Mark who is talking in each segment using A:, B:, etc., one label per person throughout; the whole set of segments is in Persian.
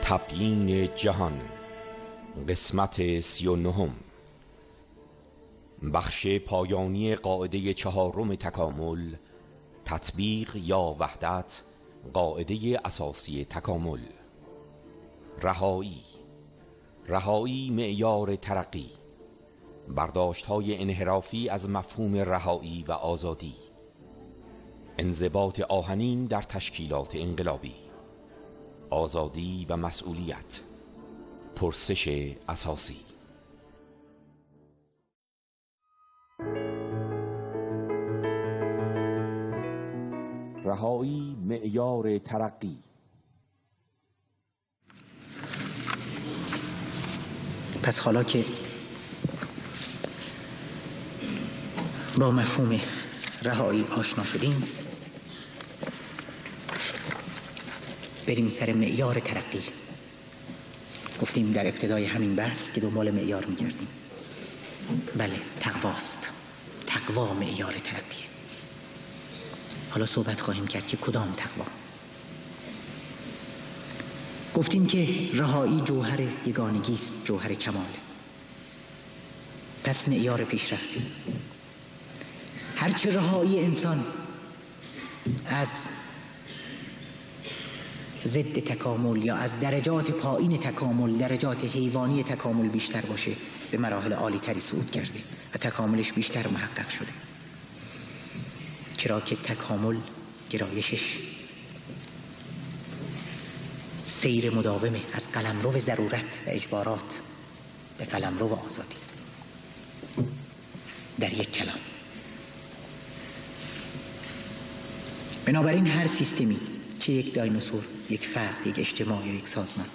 A: تبیین جهان قسمت 39 بخش پایانی قاعده 4 تکامل، تطبیق یا وحدت قاعده اساسی تکامل. رهایی معیار ترقی، برداشت‌های انحرافی از مفهوم رهایی و آزادی، انضباط آهنین در تشکیلات انقلابی، آزادی و مسئولیت، پرسش اساسی. رهایی معیار ترقی.
B: پس حالا که با مفهوم رهایی آشنا شدیم، بریم سر معیار ترقی. گفتیم در ابتدای همین بحث که دنبال معیار میگردیم. بله، تقواست. تقوا معیار ترقیه. حالا صحبت خواهیم کرد که کدام تقوا. گفتیم که رهایی جوهر یگانگی است، جوهر کماله. پس معیار پیشرفتی. هرچه رهایی انسان از ضد تکامل یا از درجات پایین تکامل، درجات حیوانی تکامل بیشتر باشه، به مراحل عالی تری صعود کرده و تکاملش بیشتر محقق شده. چرا که تکامل گرایشش سیر مداومه از قلمرو ضرورت و اجبارات به قلمرو آزادی. در یک کلام، بنابراین هر سیستمی، چه یک دایناسور، یک فرد، یک اجتماع یا یک سازمان،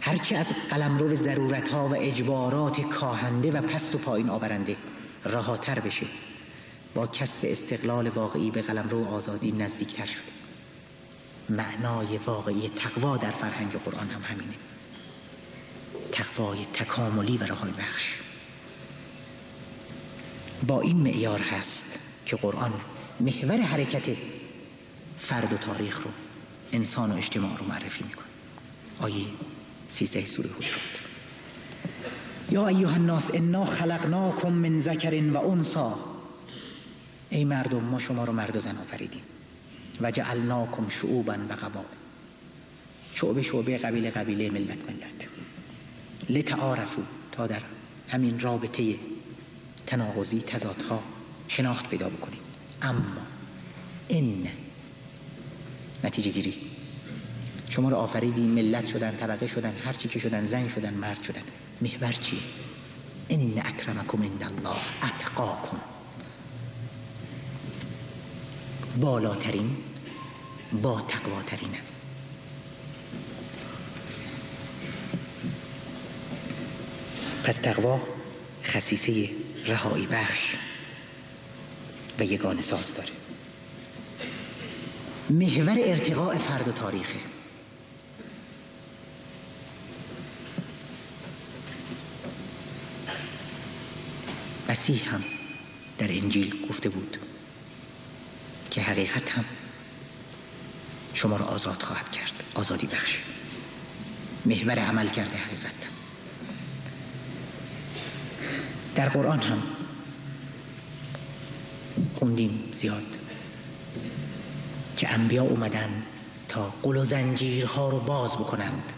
B: هرچه از قلمرو ضرورت‌ها و اجبارات کاهنده و پست و پایین آورنده رهاتر بشه، با کسب استقلال واقعی به قلمرو آزادی نزدیکتر شده. معنای واقعی تقوا در فرهنگ قرآن هم همینه. تقوای تکاملی و رهایی بخش. با این معیار هست که قرآن محور حرکت فرد و تاریخ رو، انسان و اجتماع رو معرفی میکنه. آیه 13 سوره حجرات: یا ایها الناس انا خلقناکم من ذکر و انثی. ای مردم، ما شما رو مرد و زن آفریدیم. و جعلناکم شعوبا و قبائل، شعبه قبیله، ملت. لتعارفوا، تا در همین رابطه تناقضی، تضادها شناخت پیدا بکنید. اما این نتیجه گیری، شما رو آفریدیم، ملت شدن، طبقه شدن، هر چی که شدن، زن شدن، مرد شدن. محور چیه؟ ان اکرمکم عند الله اتقاکم. بالاترین با تقواترینه. پس تقوا خصیصه رهایی بخش و یگانه ساز داره. محور ارتقاء فرد و تاریخه. مسیح هم در انجیل گفته بود که حقیقت هم شما را آزاد خواهد کرد، آزادی بخش. محور عمل کرده حقیقت. در قرآن هم خوندیم زیاد که انبیا اومدن تا قل و زنجیرها رو باز بکنند.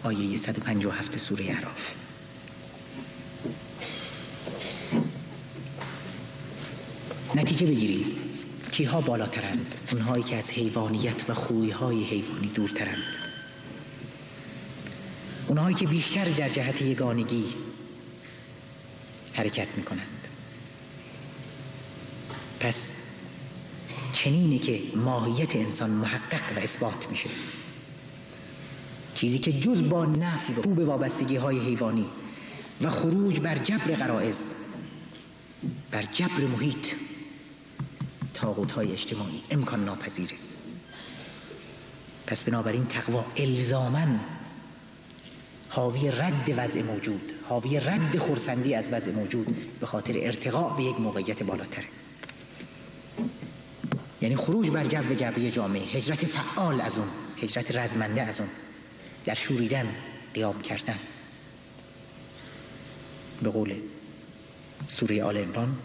B: آیه 157 سوره اعراف. نتیجه بگیریم کیها بالاترند؟ اونهایی که از حیوانیت و خویهای حیوانی دورترند، اونهایی که بیشتر در جهت یگانگی حرکت میکنند. پس چنینه که ماهیت انسان محقق و اثبات میشه. چیزی که جز با نفی و به وابستگی های حیوانی و خروج بر جبر غرائز، بر جبر محیط، طاغوت‌های اجتماعی امکان ناپذیره. پس بنابراین تقوا الزاماً حاوی رد وضع موجود، حاوی رد خرسندی از وضع موجود به خاطر ارتقاء به یک موقعیت بالاتره. یعنی خروج بر جو جبری جامعه، هجرت فعال از اون، هجرت رزمنده از اون، در شوریدن قیام کردن. به قول سوره آل عمران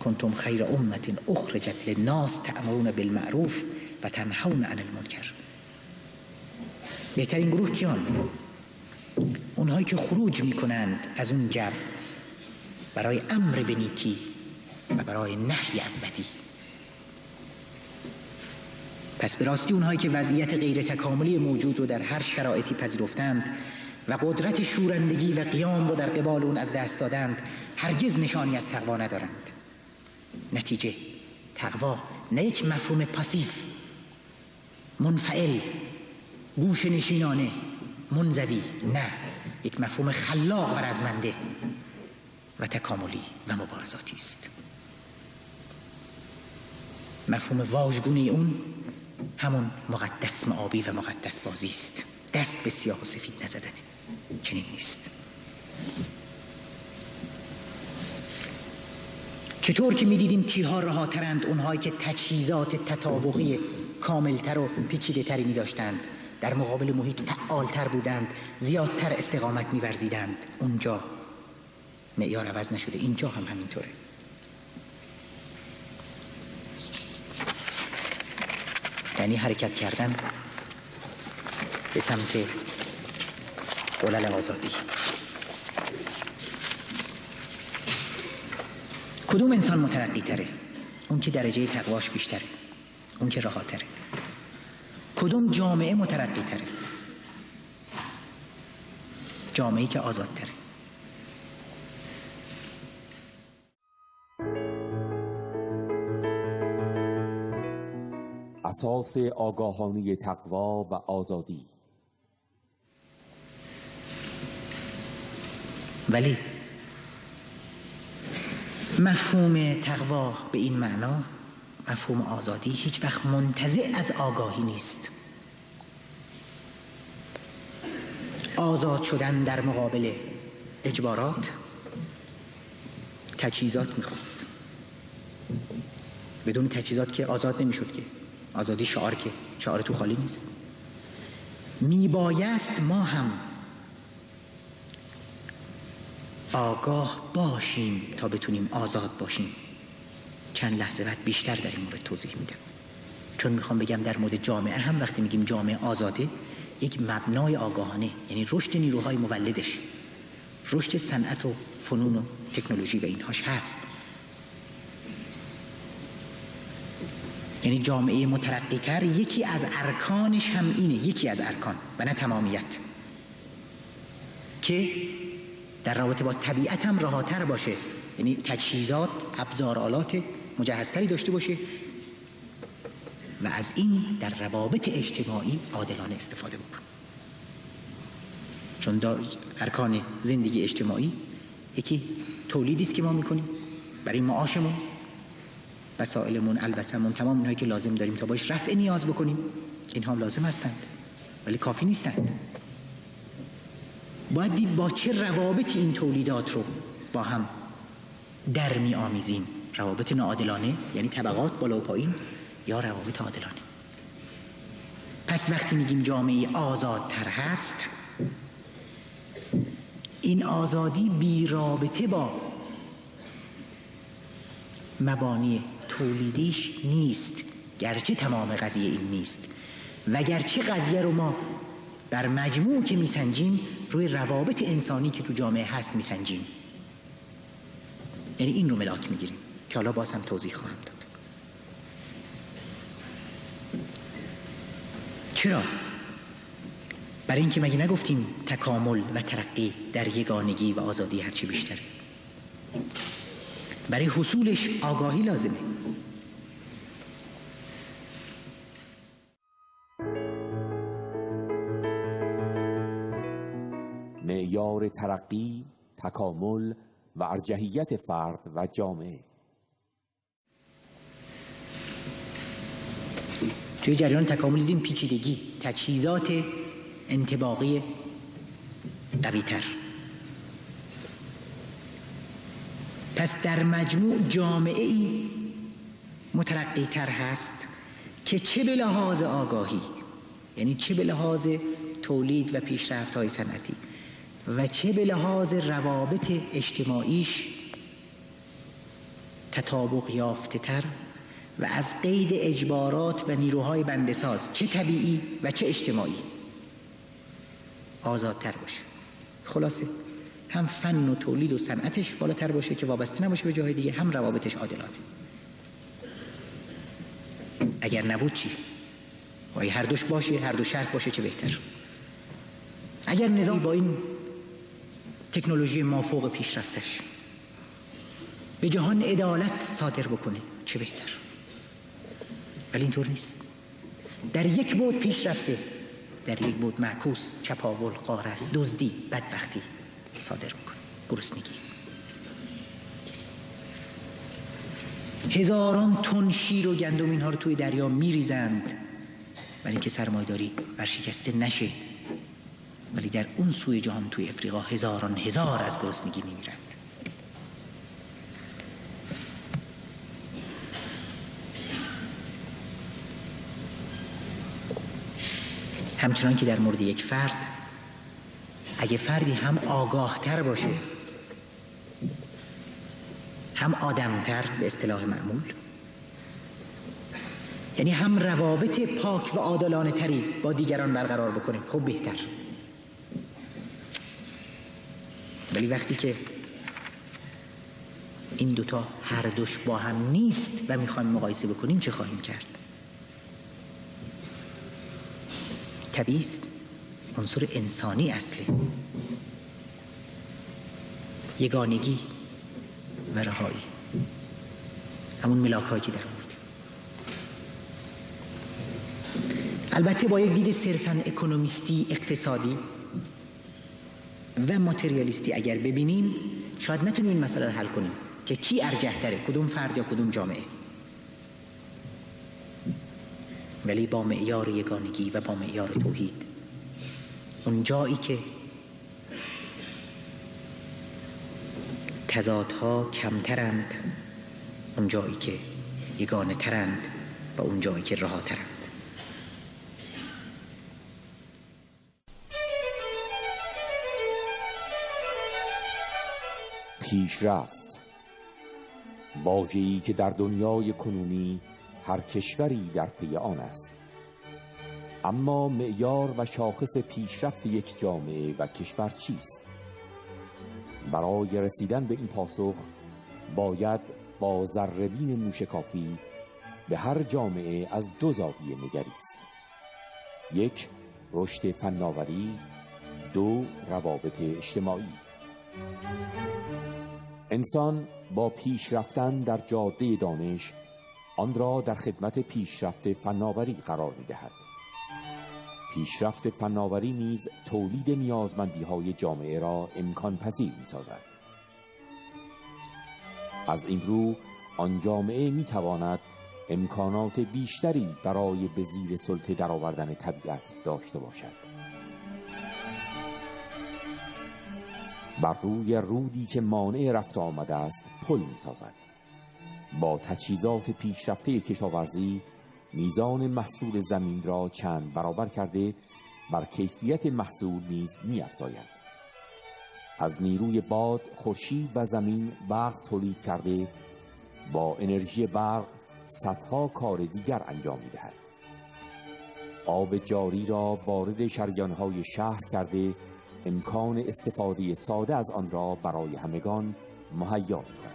B: کنتم خیر امت اخرجت للناس تأمرون بالمعروف و تنهون عن المنکر. بهترین گروه کیان؟ اونهایی که خروج میکنند از اون جو برای امر به نیکی و برای نهی از بدی. پس به راستی اونهایی که وضعیت غیر تکاملی موجود رو در هر شرایطی پذیرفتند و قدرت شورندگی و قیام رو در قبال اون از دست دادند، هرگز نشانی از تقوا ندارند. نتیجه تقوا نه یک مفهوم پاسیو، منفعل، گوشه نشینانه، منزوی، نه، یک مفهوم خلاق و رزمنده و تکاملی و مبارزاتی است. مفهوم واژگونی اون همون مقدس معابی و مقدس بازی است. دست به سیاه و سفید نزدنه، چنین نیست. چطور که می‌دیدیم کیها رهاترند؟ اونهایی که تجهیزات تطابقی کاملتر و پیچیده تری می‌داشتند، در مقابل محیط فعالتر بودند، زیادتر استقامت می‌ورزیدند. اونجا معیار عوض نشده، اینجا هم همینطوره. یعنی حرکت کردن به سمت قلل آزادی. کدوم انسان مترقی تره؟ اون که درجه تقواش بیشتره، اون که رهاتره. کدوم جامعه مترقی تره؟ جامعه‌ای که آزادتره.
A: اساس آگاهانه تقوا و آزادی.
B: ولی مفهوم تقوا به این معنا، مفهوم آزادی، هیچ وقت منتزع از آگاهی نیست. آزاد شدن در مقابل اجبارات، تجهیزات میخواست. بدون تجهیزات که آزاد نمیشد. که آزادی شعار، که شعار تو خالی نیست. میبایست ما هم آگاه باشیم تا بتونیم آزاد باشیم. چند لحظه بعد بیشتر در این مورد توضیح میدم، چون میخوام بگم در مورد جامعه هم وقتی میگیم جامعه آزاده، یک مبنای آگاهانه، یعنی رشد نیروهای مولدش، رشد صنعت و فنون و تکنولوژی و اینهاش هست. یعنی جامعه مترقی تر یکی از ارکانش هم اینه، یکی از ارکان و نه تمامیت، که در رابطه با طبیعت هم رهاتر باشه. یعنی تجهیزات، ابزار، آلات مجهزتری داشته باشه و از این در روابط اجتماعی عادلانه استفاده بکنه. چون ارکان زندگی اجتماعی یکی تولیدی است که ما میکنیم برای معاشمون، وسایلمون، البسمون، تمام اینهایی که لازم داریم تا باش رفع نیاز بکنیم. اینها لازم هستند ولی کافی نیستند. باید دید با چه روابط این تولیدات رو با هم در می آمیزیم. روابط ناعادلانه، یعنی طبقات بالا و پایین، یا روابط عادلانه. پس وقتی میگیم جامعه آزادتر هست، این آزادی بی رابطه با مبانی تولیدیش نیست، گرچه تمام قضیه این نیست و گرچه قضیه رو ما بر مجموع که میسنجیم روی روابط انسانی که تو جامعه هست میسنجیم. یعنی این رو ملاک میگیریم که حالا باز هم توضیح خواهم داد. چرا؟ برای اینکه مگه نگفتیم تکامل و ترقی در یگانگی و آزادی هرچی بیشتره؟ برای حصولش آگاهی لازمه.
A: معیار ترقی، تکامل و ارجحیت فرد و جامعه.
B: توی جریان تکامل دیدیم پیچیدگی، تجهیزات انطباقی قوی‌تر. پس در مجموع جامعه‌ای مترقی تر هست که چه به لحاظ آگاهی، یعنی چه به لحاظ تولید و پیشرفت‌های صنعتی و چه به لحاظ روابط اجتماعیش تطابق یافته تر و از قید اجبارات و نیروهای بنده‌ساز چه طبیعی و چه اجتماعی آزادتر باشه. خلاصه هم فن و تولید و صنعتش بالاتر باشه که وابسته نباشه به جاهای دیگه، هم روابطش عادلانه. اگر نبود چی؟ وای هر دوش باشه، هر دو شرط باشه چه بهتر. اگر نظام با این تکنولوژی مافوق پیشرفتش به جهان عدالت صادر بکنه چه بهتر. ولی اینطور نیست. در یک بود پیشرفته، در یک بود معکوس، چپاول، غارت، دزدی، بدبختی صادر میکنه، گرسنگی. هزاران تن شیر و گندم اینها رو توی دریا میریزند ولی اینکه سرمایه‌داری ورشکسته نشه. ولی در اون سوی جهان توی افریقا هزاران هزار از گرسنگی میمیرند. همچنان که در مورد یک فرد، اگه فردی هم آگاه تر باشه هم آدمتر به اصطلاح معمول، یعنی هم روابط پاک و عادلانه تری با دیگران برقرار بکنه، خب بهتر. ولی وقتی که این دوتا هر دوش با هم نیست و میخوایم مقایسه بکنیم چه خواهیم کرد؟ طبیعی است عنصر انسانی اصله، یگانگی و رهایی، همون ملاک‌هایی که در آوردیم. البته با یک دید صرفاً اکونومیستی، اقتصادی و ماتریالیستی اگر ببینیم شاید نتونیم این مسئله رو حل کنیم که کی ارجح تره، کدوم فرد یا کدوم جامعه. ولی با معیار یگانگی و با معیار توحید، اون جایی که تضادها کمترند، اون جایی که یگانه ترند و اون جایی که رهاترند.
A: پیشرفت، واژه‌ای که در دنیای کنونی هر کشوری در پی آن است. اما معیار و شاخص پیشرفت یک جامعه و کشور چیست؟ برای رسیدن به این پاسخ باید با ذره‌بین موشکافی به هر جامعه از دو زاویه نگریست: یک، رشد فناوری، دو، روابط اجتماعی. انسان با پیشرفتن در جاده دانش آن را در خدمت پیشرفت فناوری قرار می‌دهد. پیشرفت فناوری نیز تولید نیازمندی‌های جامعه را امکان پذیر می‌سازد. از این رو آن جامعه می‌تواند امکانات بیشتری برای به زیر سلطه درآوردن طبیعت داشته باشد. بر روی رودی که مانع رفت آمده است پل می‌سازد. با تجهیزات پیشرفته کشاورزی میزان محصول زمین را چند برابر کرده بر کیفیت محصول نیز می‌افزاید. از نیروی باد، خورشید و زمین برق تولید کرده با انرژی برق صدها کار دیگر انجام می‌دهد. آب جاری را وارد شریان‌های شهر کرده امکان استفاده ساده از آن را برای همگان مهیا می‌کند.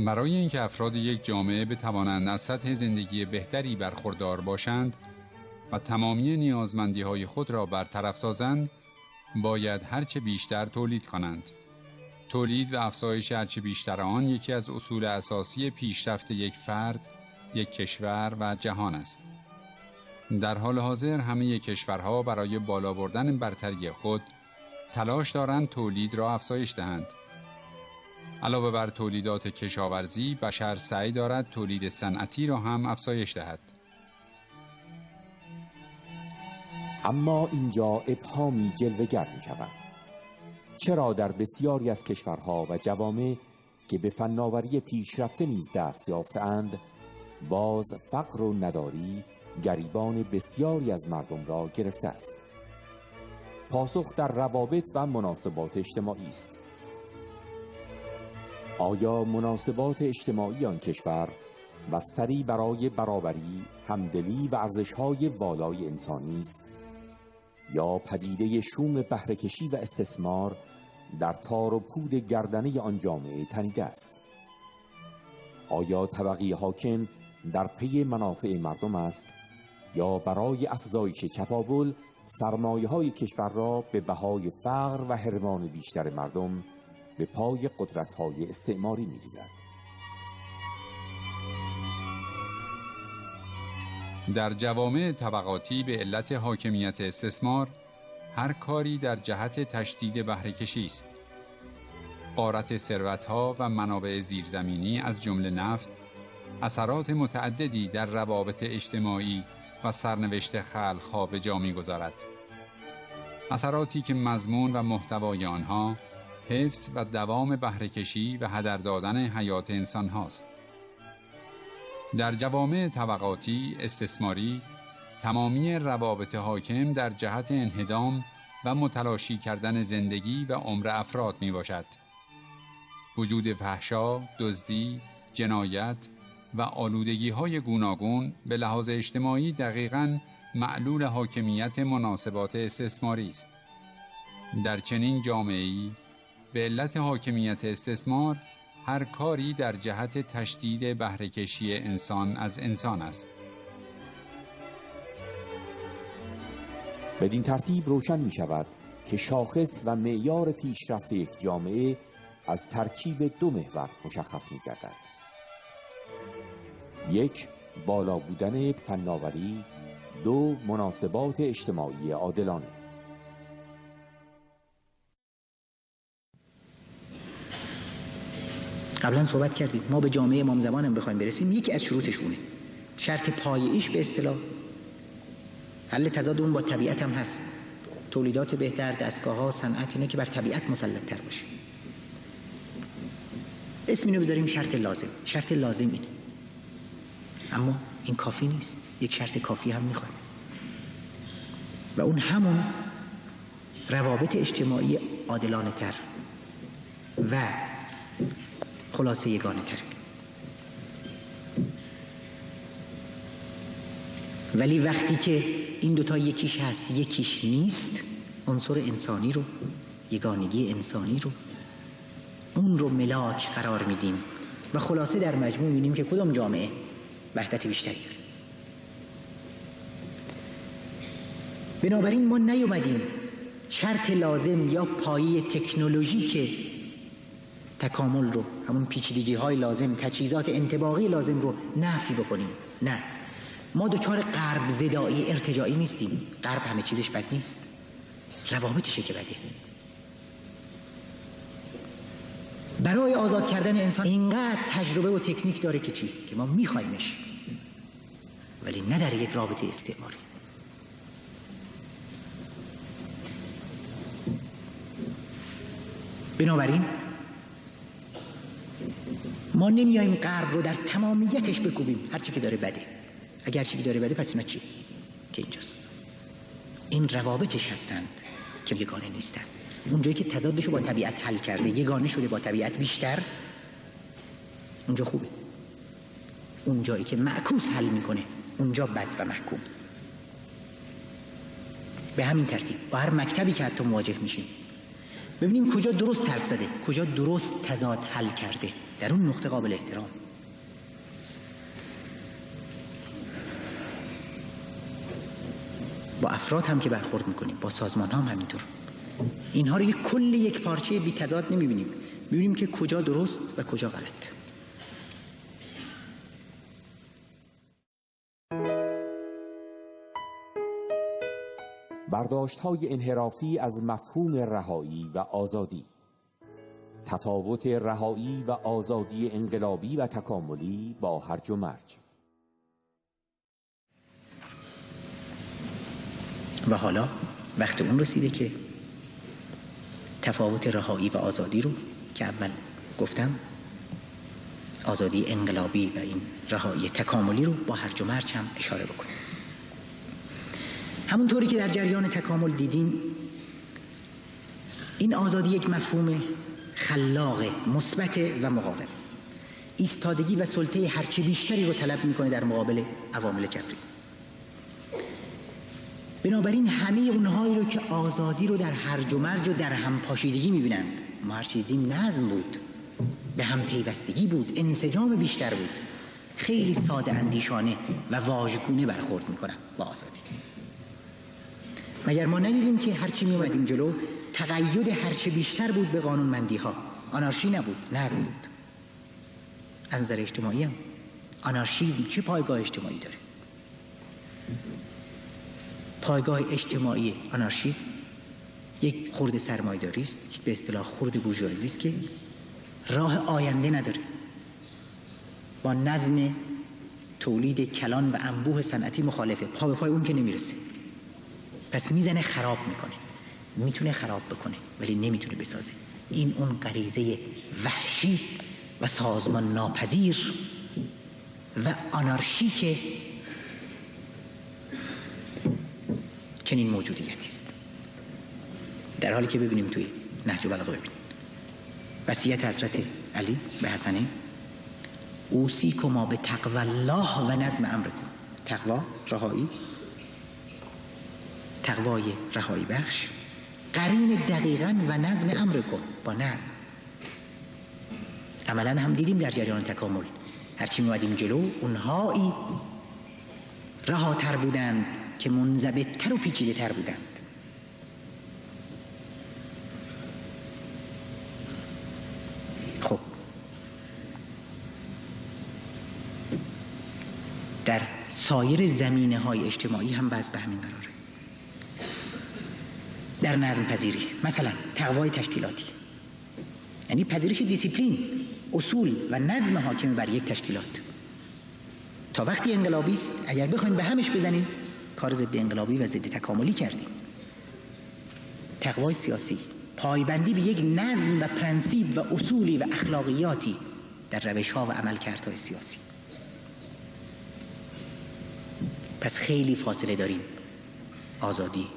C: برای اینکه افراد یک جامعه بتوانند از سطح زندگی بهتری برخوردار باشند و تمامی نیازمندی‌های خود را برطرف سازند، باید هرچه بیشتر تولید کنند. تولید و افزایش هرچه بیشتر آن یکی از اصول اساسی پیشرفت یک فرد، یک کشور و جهان است. در حال حاضر همه کشورها برای بالا بردن برتری خود تلاش دارند تولید را افزایش دهند. علاوه بر تولیدات کشاورزی، بشر سعی دارد تولید صنعتی را هم افزایش دهد.
A: اما اینجا ابهامی جلوه‌گر می‌شود. چرا در بسیاری از کشورها و جوامع که به فناوری پیشرفته نیز دست یافته‌اند، باز فقر و نداری گریبان بسیاری از مردم را گرفته است. پاسخ در روابط و مناسبات اجتماعی است. آیا مناسبات اجتماعی آن کشور بستری برای برابری، همدلی و ارزش‌های والای انسانی است، یا پدیده شوم بهره‌کشی و استثمار در تار و پود گردنه آن جامعه تنیده است؟ آیا طبقه حاکم در پی منافع مردم است یا برای افزایش چپاول سرمایه‌های کشور را به بهای فقر و حرمان بیشتر مردم به پای قدرت‌های استعماری می‌ریزد؟
C: در جوامع طبقاتی به علت حاکمیت استثمار، هر کاری در جهت تشدید بهره‌کشی است. غارت ثروت‌ها و منابع زیرزمینی از جمله نفت، اثرات متعددی در روابط اجتماعی و سرنوشت خلق‌ها به جا می‌گذارد. اثراتی که مضمون و محتوای آنها حفظ و دوام بهره‌کشی و هدر دادن حیات انسان هاست. در جوامع طبقاتی استثماری، تمامی روابط حاکم در جهت انهدام و متلاشی کردن زندگی و عمر افراد می باشد. وجود فحشا، دزدی، جنایت و آلودگی‌های گوناگون به لحاظ اجتماعی دقیقاً معلول حاکمیت مناسبات استثماری است. در چنین جامعه‌ای به علت حاکمیت استثمار، هر کاری در جهت تشدید بهره‌کشی انسان از انسان است.
A: بدین ترتیب روشن می شود که شاخص و معیار پیشرفت یک جامعه از ترکیب دو محور مشخص می گردد. یک، بالا بودن فناوری. دو، مناسبات اجتماعی عادلانه.
B: قبلا صحبت کردیم ما به جامعه امام زمان هم بخوایم برسیم، یکی از شروطشونه، شرط پایه‌ایش به اصطلاح حل تضاد اون با طبیعت هم هست. تولیدات بهتر، دستگاه‌ها، صنعت، اینا که بر طبیعت مسلط تر باشه. اسم اینو بذاریم شرط لازم. شرط لازم اینه. اما این کافی نیست. یک شرط کافی هم میخوایم. و اون همون روابط اجتماعی عادلانه تر و خلاصه یگانه تر. ولی وقتی که این دوتا یکیش هست یکیش نیست، عنصر انسانی رو، یگانگی انسانی رو، اون رو ملاک قرار میدیم و خلاصه در مجموع می‌بینیم که کدام جامعه وحدت بیشتری داره. بنابراین ما نیومدیم شرط لازم یا پایه تکنولوژیک تکامل رو، همون پیچیدگی‌های لازم، تجهیزات انطباقی لازم رو نفی بکنیم. نه، ما دچار غرب زدایی ارتجاعی نیستیم. غرب همه چیزش بد نیست، روابطشه که بده. برای آزاد کردن انسان اینقدر تجربه و تکنیک داره که چی؟ که ما میخوایمش، ولی نه در یک رابطه استعماری. بنابراین ما نمیاییم غرب رو در تمامیتش بکوبیم. هر چی که داره بده. اگر چی که داره بده پس اینا چی؟ که اینجاست. این روابطش هستند که یگانه نیستند. اونجایی که تضادشو با طبیعت حل کرده، یگانه شده با طبیعت بیشتر، اونجا خوبه. اونجایی که معکوس حل میکنه، اونجا بد و محکوم. به همین ترتیب با هر مکتبی که حتی مواجه میشیم ببینیم کجا درست حرف زده، کجا درست تضاد حل کرده، در اون نقطه قابل احترام. با افراد هم که برخورد میکنیم، با سازمان هم همینطور. اینها رو یک کل یک پارچه بی تضاد نمیبینیم، میبینیم که کجا درست و کجا غلط.
A: برداشت‌های انحرافی از مفهوم رهایی و آزادی. تفاوت رهایی و آزادی انقلابی و تکاملی با هرج و مرج.
B: و حالا وقت اون رسیده که تفاوت رهایی و آزادی رو که اول گفتم آزادی انقلابی و این رهایی تکاملی رو با هرج و مرج هم اشاره بکنیم. همونطوری که در جریان تکامل دیدیم، این آزادی یک مفهوم خلاق، مثبت و مقاوم، ایستادگی و سلطه هرچه بیشتری رو طلب میکنه در مقابل عوامل جبری. بنابراین همه اونهایی رو که آزادی رو در هرج و مرج و در هم پاشیدگی میبینند، ما هرچی دیدیم نظم بود، به هم پیوستگی بود، انسجام بیشتر بود، خیلی ساده اندیشانه و واژگونه برخورد میکنن با آزادی. مگر ما ندیدیم که هرچی می اومدیم جلو تقید هرچی بیشتر بود به قانونمندی ها، آنارشی نبود، نظم بود. از نظر اجتماعی هم آنارشیزم چه پایگاه اجتماعی داره؟ پایگاه اجتماعی آنارشیزم یک خرد سرمایه‌داری است، به اصطلاح خرد بورژوازی است که راه آینده نداره، با نظم تولید کلان و انبوه صنعتی مخالفه، پا به پای اون که نمیرسه، پس میزنه خراب میکنه. میتونه خراب بکنه ولی نمیتونه بسازه. این اون غریزه وحشی و سازمان ناپذیر و آنارشی که چنین موجودیتی است. در حالی که ببینیم توی نهج البلاغه، ببینیم وصیت حضرت علی به حسنه، اوصیکما بتقوی الله و نظم امرکم. تقوا رهایی، تقوای رهایی بخش قرین دقیقاً و نظم امرکم، با نظم. عملاً هم دیدیم در جریان تکامل هرچی می‌آمدیم جلو اونهایی رهاتر بودند که منضبط‌تر و پیچیده‌تر بودند. خب در سایر زمینه‌های اجتماعی هم باز به همین قراره. در نظم پذیری مثلا تقوای تشکیلاتی، یعنی پذیرش دیسیپلین، اصول و نظم حاکم بر یک تشکیلات. تا وقتی انقلابی است اگر بخوایم به همش بزنیم کار ضد انقلابی و ضد تکاملی کردیم. تقوای سیاسی، پایبندی به یک نظم و پرنسیپ و اصولی و اخلاقیاتی در روش‌ها و عملکردهای سیاسی. پس خیلی فاصله داریم آزادی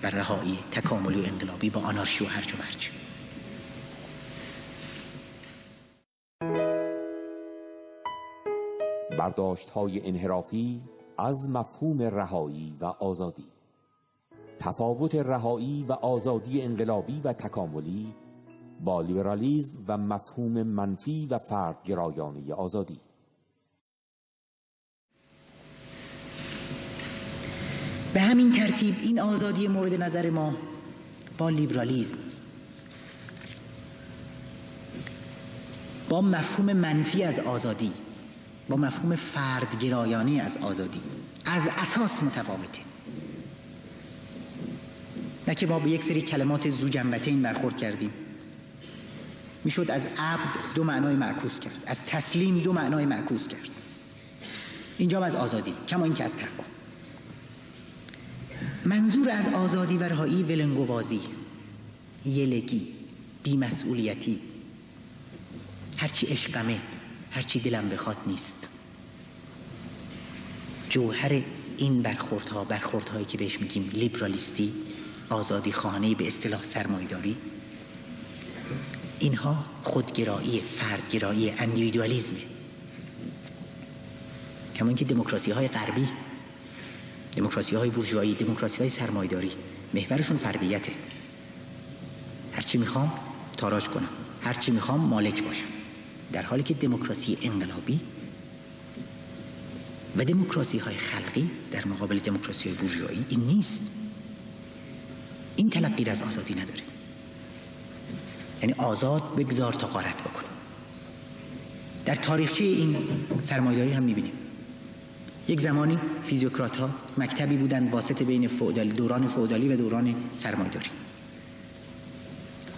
B: و رهایی تکاملی و انقلابی با آنارشی و هرج و مرج.
A: برداشت‌های انحرافی از مفهوم رهایی و آزادی. تفاوت رهایی و آزادی انقلابی و تکاملی با لیبرالیسم و مفهوم منفی و فردگرایانه آزادی.
B: به همین ترتیب این آزادی مورد نظر ما با لیبرالیسم، با مفهوم منفی از آزادی، با مفهوم فردگرایانه از آزادی از اساس متفاوته. نه که ما به یک سری کلمات ذو جنبتین برخورد کردیم، میشد از عبد دو معنای معکوس کرد، از تسلیم دو معنای معکوس کرد. اینجا از آزادی، کما این که از تقوا. منظور از آزادی و رهایی ولنگوازی، یلگی، بی‌مسئولیتی، هرچی عشقمه، هرچی دلم بخواد نیست. جوهر این برخوردهایی که بهش میگیم لیبرالیستی، آزادی خانه به اصطلاح سرمایه‌داری، اینها خودگرایی، فردگرایی، اندیویدوالیسمه. کما اینکه دموکراسی‌های غربی، دموکراسی‌های بورژوایی، دموکراسی‌های سرمایه‌داری محورشون فردیته. هرچی میخوام تاراج کنم، هرچی میخوام مالک باشم. در حالی که دموکراسی انقلابی و دموکراسی‌های خلقی در مقابل دموکراسی‌های بورژوایی این نیست. این تلقی از آزادی نداره. یعنی آزاد بگذار تا غارت بکن. در تاریخچه این سرمایه‌داری هم می‌بینیم. یک زمانی فیزیوکرات‌ها مکتبی بودند واسطه بین دوران فئودالی و دوران سرمایه‌داری.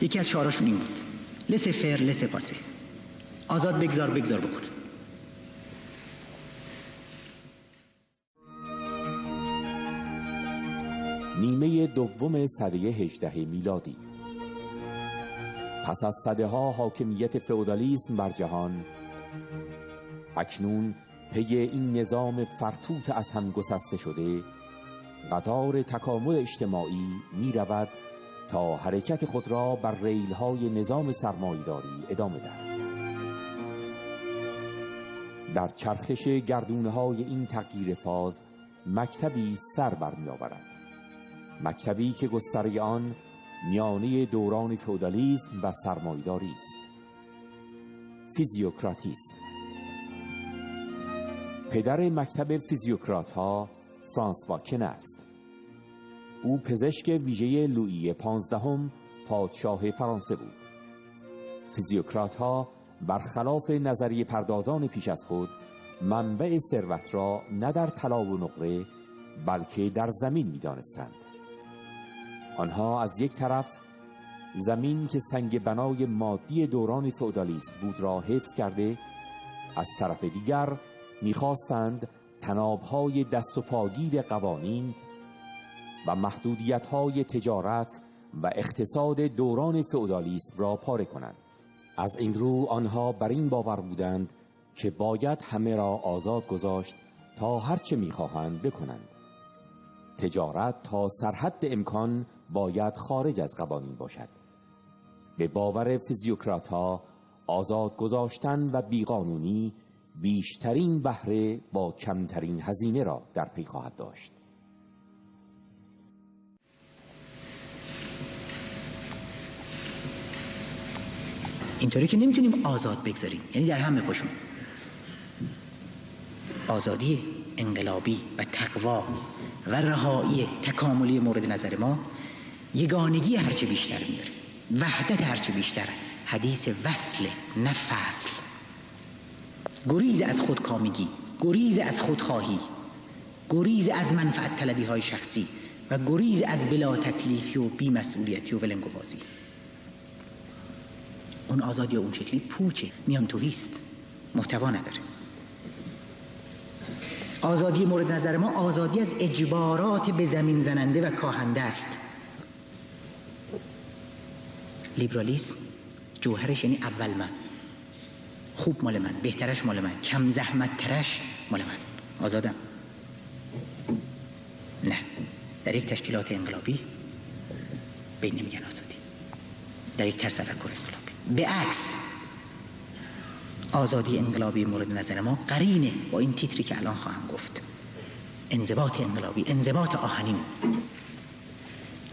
B: یکی از شعاراشون این بود: لسه فر لسه پاسه، آزاد بگذار بکن.
A: نیمه دوم سده 18 میلادی، پس از سده‌ها حاکمیت فئودالیسم بر جهان، اکنون پی این نظام فرتوت از هم گسسته شده، قطار تکامل اجتماعی می رود تا حرکت خود را بر ریل‌های نظام سرمایه‌داری ادامه دهد. در چرخش گردونه‌های این تغییر فاز مکتبی سر برمی آورد، مکتبی که گستره آن میانه دوران فئودالیسم و سرمایه‌داری است. فیزیوکراتیسم. پدر مکتب فیزیوکرات‌ها فرانس واکن است. او پزشک ویژه لویی 15 پادشاه فرانسه بود. فیزیوکرات‌ها برخلاف نظریه پردازان پیش از خود منبع ثروت را نه در طلا و نقره بلکه در زمین می‌دانستند. آنها از یک طرف زمین که سنگ بنای مادی دوران فئودالیسم بود را حفظ کرده، از طرف دیگر می‌خواستند تناب‌های دست و پاگیر قوانین و محدودیت‌های تجارت و اقتصاد دوران فئودالیسم را پاره کنند. از این رو آنها بر این باور بودند که باید همه را آزاد گذاشت تا هرچه می‌خواهند بکنند. تجارت تا سرحد امکان باید خارج از قوانین باشد. به باور فیزیوکرات‌ها آزاد گذاشتن و بیقانونی بیشترین بهره با کمترین هزینه را در پی خواهد داشت.
B: اینطوری که نمیتونیم آزاد بگذاریم، یعنی در هم بپاشون. آزادی انقلابی و تقوا و رهایی تکاملی مورد نظر ما یگانگی هرچه بیشتر میاره، وحدت هرچه بیشتر، حدیث وصل نه فصل، گریز از خودکامگی، گریز از خودخواهی، گریز از منفعت طلبی های شخصی و گریز از بلا تکلیفی و بی مسئولیتی و ولنگوازی. اون آزادی اون شکلی پوچه، میان توهیست، محتوا نداره. آزادی مورد نظر ما آزادی از اجبارات به زمین زننده و کاهنده است. لیبرالیسم جوهرش یعنی اول من، خوب مال من، بهترش مال من، کم زحمت ترش مال من، آزادم. نه، در یک تشکیلات انقلابی به این نمیگن آزادی، در یک طرز تفکر انقلابی. به عکس آزادی انقلابی مورد نظر ما قرینه با این تیتری که الان خواهم گفت، انضباط انقلابی، انضباط آهنین.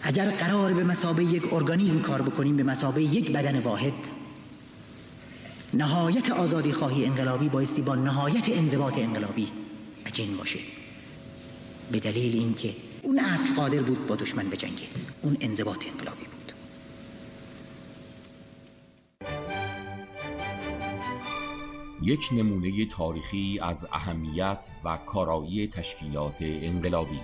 B: اگر قرار به مثابه یک ارگانیسم کار بکنیم، به مثابه یک بدن واحد، نهایت آزادی خواهی انقلابی بایستی با نهایت انضباط انقلابی عجین باشه، به دلیل اینکه اون اصل قادر بود با دشمن بجنگه، اون انضباط انقلابی بود.
A: یک نمونه تاریخی از اهمیت و کارایی تشکیلات انقلابی.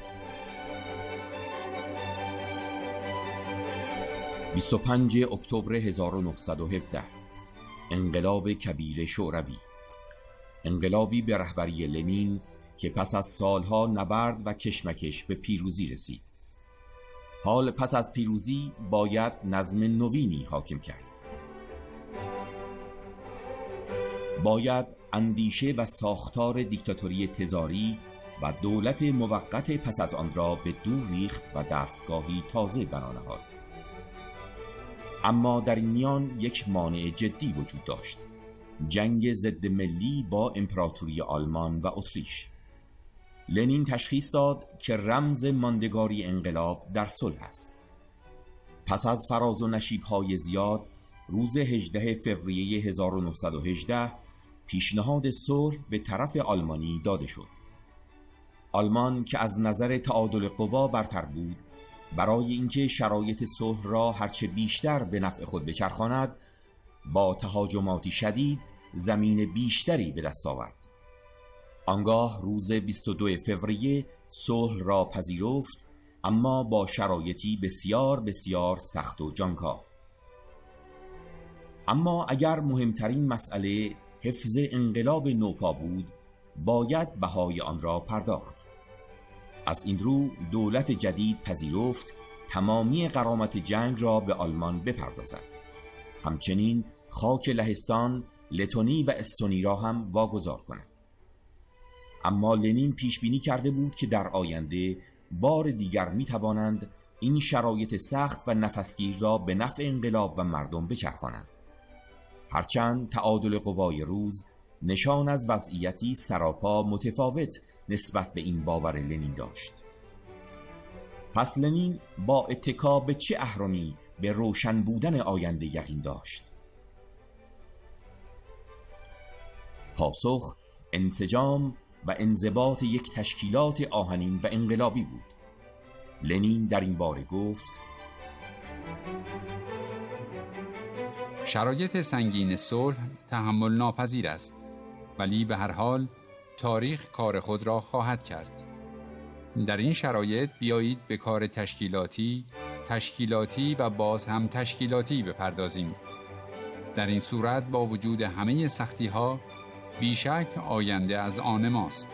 A: 25 اکتبر 1917 انقلاب کبیر شوروی، انقلابی به رهبری لنین که پس از سالها نبرد و کشمکش به پیروزی رسید. حال پس از پیروزی باید نظم نوینی حاکم کرد. باید اندیشه و ساختار دیکتاتوری تزاری و دولت موقت پس از آن را به دور ریخت و دستگاهی تازه بنا نهاد. اما در این میان یک مانع جدی وجود داشت: جنگ ضد ملی با امپراتوری آلمان و اتریش. لنین تشخیص داد که رمز ماندگاری انقلاب در صلح است. پس از فراز و نشیب‌های زیاد، روز 18 فوریه 1918 پیشنهاد صلح به طرف آلمانی داده شد. آلمان که از نظر تعادل قوا برتر بود، برای اینکه شرایط صلح را هرچه بیشتر به نفع خود بچرخاند، با تهاجماتی شدید زمین بیشتری به دست آورد. آنگاه روز 22 فوریه صلح را پذیرفت، اما با شرایطی بسیار بسیار سخت و جانکاه. اما اگر مهمترین مسئله حفظ انقلاب نوپا بود، باید بهای آن را پرداخت. از این رو دولت جدید پذیرفت تمامی غرامت جنگ را به آلمان بپردازد. همچنین خاک لهستان، لتونی و استونی را هم واگذار کند. اما لنین پیش بینی کرده بود که در آینده بار دیگر می توانند این شرایط سخت و نفسگیر را به نفع انقلاب و مردم بچرخانند. هرچند تعادل قوای روز نشان از وضعیتی سراپا متفاوت نسبت به این باور لنین داشت. پس لنین با اتکا به چه اهرمی به روشن بودن آینده یقین داشت؟ پاسخ انسجام و انضباط یک تشکیلات آهنین و انقلابی بود. لنین در این باره گفت:
C: شرایط سنگین صلح تحمل ناپذیر است، ولی به هر حال تاریخ کار خود را خواهد کرد. در این شرایط بیایید به کار تشکیلاتی و باز هم تشکیلاتی بپردازیم. در این صورت با وجود همه سختی‌ها بیشک آینده از آن ماست.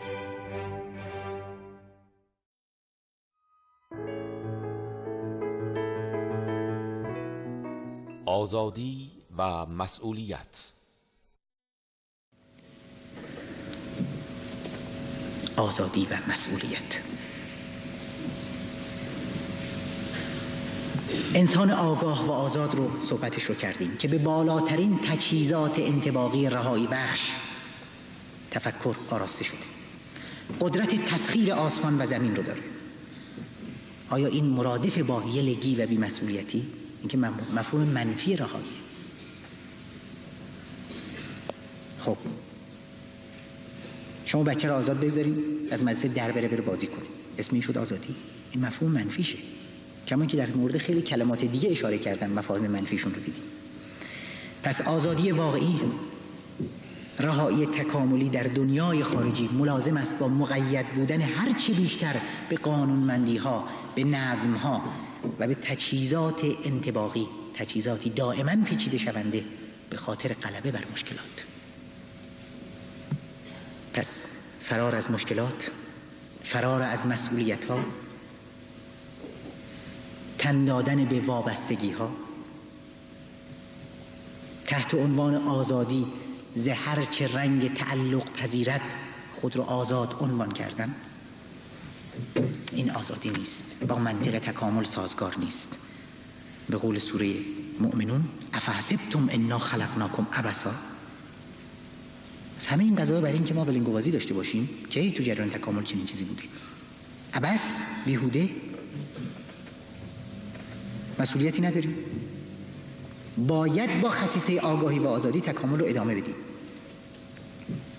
A: آزادی و مسئولیت.
B: آزادی و مسئولیت. انسان آگاه و آزاد رو صحبتش رو کردیم که به بالاترین تجهیزات انطباقی رهایی بخش تفکر آراسته شده. قدرت تسخیر آسمان و زمین رو داره. آیا این مرادف با یلگی و بی‌مسئولیتی؟ این که مفهوم منفی رهایی. خب شما بچه را آزاد بذاریم از مدرسه در بره بازی کنه، اسم این شد آزادی؟ این مفهوم منفیشه. کما که در مورد خیلی کلمات دیگه اشاره کردن مفاهیم منفیشون رو دیدیم. پس آزادی واقعی، رهایی تکاملی در دنیای خارجی ملازم است با مقید بودن هرچی بیشتر به قانونمندی‌ها، به نظم‌ها و به تجهیزات انطباقی، تجهیزاتی دائما پیچیده شونده به خاطر غلبه بر مشکلات. پس فرار از مشکلات، فرار از مسئولیت‌ها، تن دادن به وابستگی‌ها، تحت عنوان آزادی ز هرچه رنگ تعلق پذیرد خود را آزاد عنوان کردن، این آزادی نیست، با منطق تکامل سازگار نیست. به قول سوره مؤمنون افحسبتم انا خلقناکم عبثا. از همه این قضایا برای این که ما بلنگوازی داشته باشیم که تو جریان تکامل چنین چیزی بوده. عبث، بیهوده، مسئولیتی نداریم. باید با خصیصه آگاهی و آزادی تکامل رو ادامه بدیم،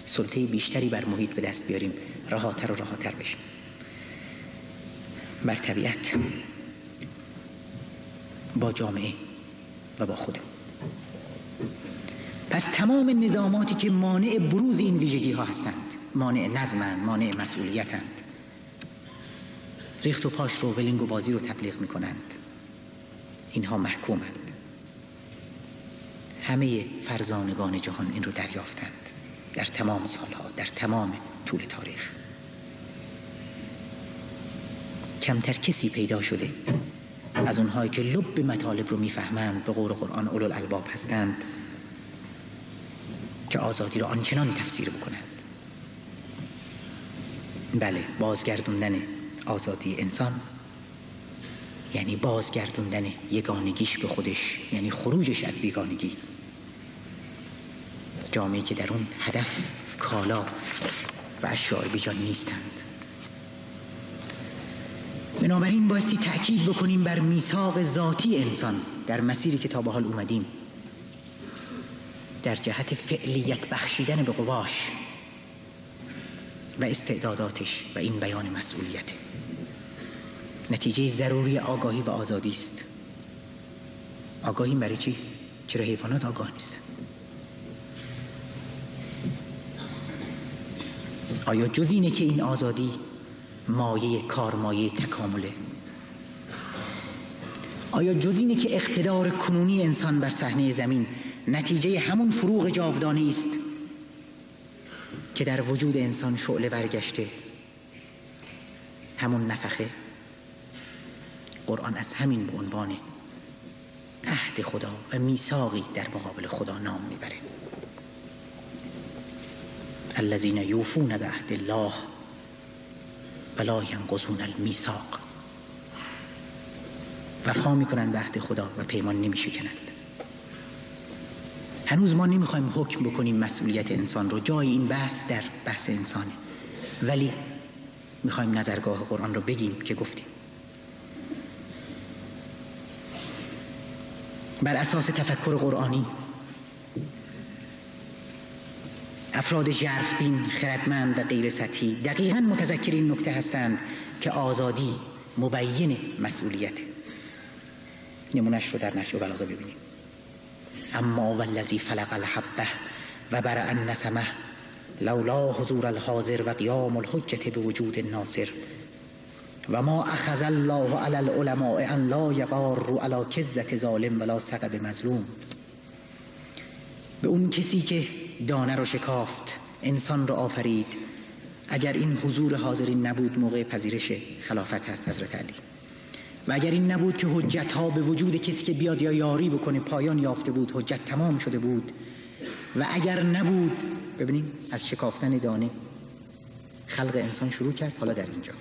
B: سلطه بیشتری بر محیط به دست بیاریم، رهاتر و رهاتر بشیم بر طبیعت، با جامعه و با خودمون. پس تمام نظاماتی که مانع بروز این ویژگی ها هستند، مانع نظمند، مانع مسئولیتند، ریخت و پاش رو، ولنگ و بازی رو تبلیغ میکنند. اینها محکومند. همه فرزانگان جهان این رو دریافتند در تمام سالها، در تمام طول تاریخ. کمتر کسی پیدا شده از اونهایی که لب مطالب رو میفهمند، به قول قرآن اولو الالباب هستند، که آزادی رو آنچنان تفسیر بکنند. بله، بازگردوندن آزادی انسان یعنی بازگردوندن یگانگیش به خودش، یعنی خروجش از بیگانگی. جامعه‌ای که در اون هدف، کالا و اشیاء بیجان نیستند. بنابراین بایستی تأکید بکنیم بر میثاق ذاتی انسان در مسیری که تا به حال اومدیم، در جهت فعلیت بخشیدن به قواش و استعداداتش، و این بیان مسئولیت نتیجه ضروری آگاهی و آزادی است. آگاهی برای چی؟ چرا حیوانات آگاه نیستند؟ آیا جز اینه که این آزادی مایه کارمایه تکامله؟ آیا جز اینه که اقتدار کنونی انسان بر صحنه زمین نتیجه همون فروغ جاودانه است که در وجود انسان شعله برگشته، همون نفخه؟ قرآن از همین به عنوان عهد خدا و میثاقی در مقابل خدا نام میبره. الذین یوفون بعهد الله ولا ینقضون المیثاق، وفا میکنن به عهد خدا و پیمان نمیشکنند. هنوز ما نمیخوایم حکم بکنیم مسئولیت انسان رو، جای این بحث در بحث انسانه، ولی میخوایم نظرگاه قرآن رو بگیم که گفتیم بر اساس تفکر قرآنی افراد ژرف‌بین، خردمند و غیر سطحی دقیقاً متذکر این نکته هستند که آزادی مبین مسئولیت. نمونش رو در نهج البلاغه ببینیم. اما والذی فلق الحبه و برأ النسمه لولا حضور الحاضر و قیام الحجة بوجود الناصر و ما اخذ الله علی العلماء ان لا یغاروا علی کذة ظالم ولا سقب مظلوم. به اون کسی که دانه رو شکافت، انسان رو آفرید، اگر این حضور حاضرین نبود موقع پذیرش خلافت هست حضرت علی، و اگر این نبود که حجت ها به وجود کسی که بیاد یا یاری بکنه پایان یافته بود، حجت تمام شده بود، و اگر نبود، ببینیم از شکافتن دانه خلق انسان شروع کرد حالا در اینجا،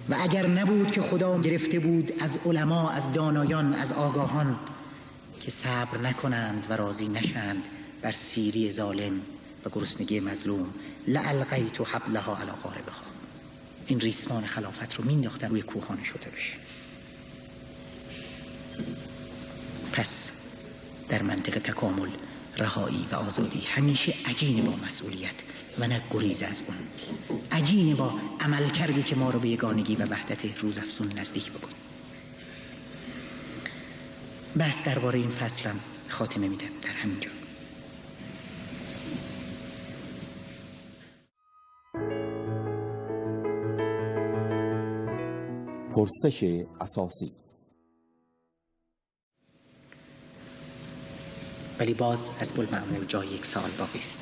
B: و اگر نبود که خدا گرفته بود از علما، از دانایان، از آگاهان که صبر نکنند و راضی نشند بر سیری ظالم و گرسنگی مظلوم، لألقیت حبلها علی غاربها، این ریسمان خلافت رو مینداختن روی کوهان شترش. پس در منطق تکامل رهایی و آزادی همیشه عجین با مسئولیت و نه گریز از اون، عجین با عمل کردی که ما رو به یگانگی و وحدت روزافزون نزدیک بکن. بس درباره این فصلم خاتمه میدم در همینجا.
A: پرسش اساسی.
B: ولی باز حسب المعمول جای یک سوال باقی است.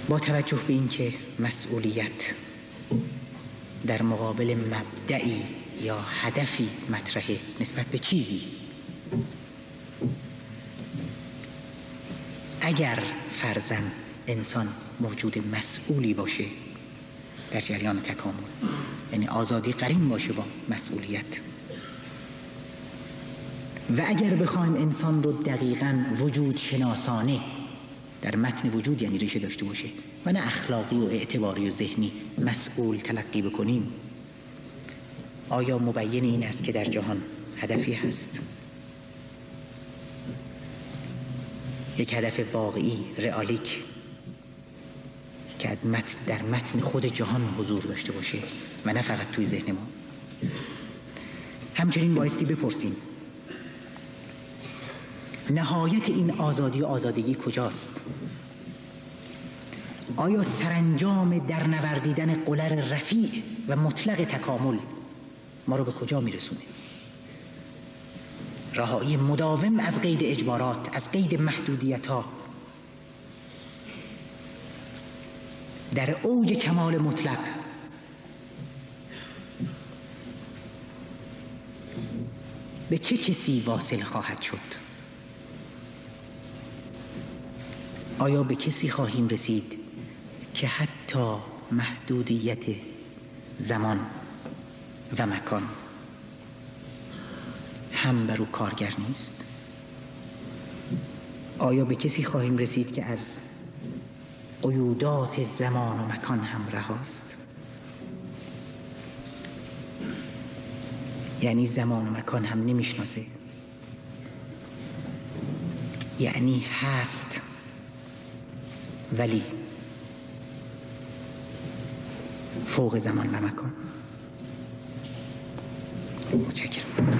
B: با توجه به اینکه مسئولیت در مقابل مبدئی یا هدفی مطرحه نسبت به چیزی، اگر فرضاً انسان موجود مسئولی باشه در جریان تکامل، یعنی آزادی قرین باشه با مسئولیت، و اگر بخوایم انسان رو دقیقاً وجود شناسانه در متن وجود یعنی ریشه داشته باشه و نه اخلاقی و اعتباری و ذهنی مسئول تلقی بکنیم، آیا مبین این است که در جهان هدفی هست؟ یک هدف واقعی، رئالیک، که از در متن خود جهان حضور داشته باشه و نه فقط توی ذهن ما. همچنین بایستی بپرسیم نهایت این آزادی و آزادگی کجاست؟ آیا سرانجام در نوردیدن قلر رفیع و مطلق تکامل ما رو به کجا میرسونه؟ رهایی مداوم از قید اجبارات، از قید محدودیت ها، در اوج کمال مطلق به چه کسی واصل خواهد شد؟ آیا به کسی خواهیم رسید که حتی محدودیت زمان و مکان هم بر او کارگر نیست؟ آیا به کسی خواهیم رسید که از قیودات زمان و مکان هم رهاست؟ یعنی زمان و مکان هم نمیشناسه، یعنی هست ولی فوق زمان و مکان. متشکرم.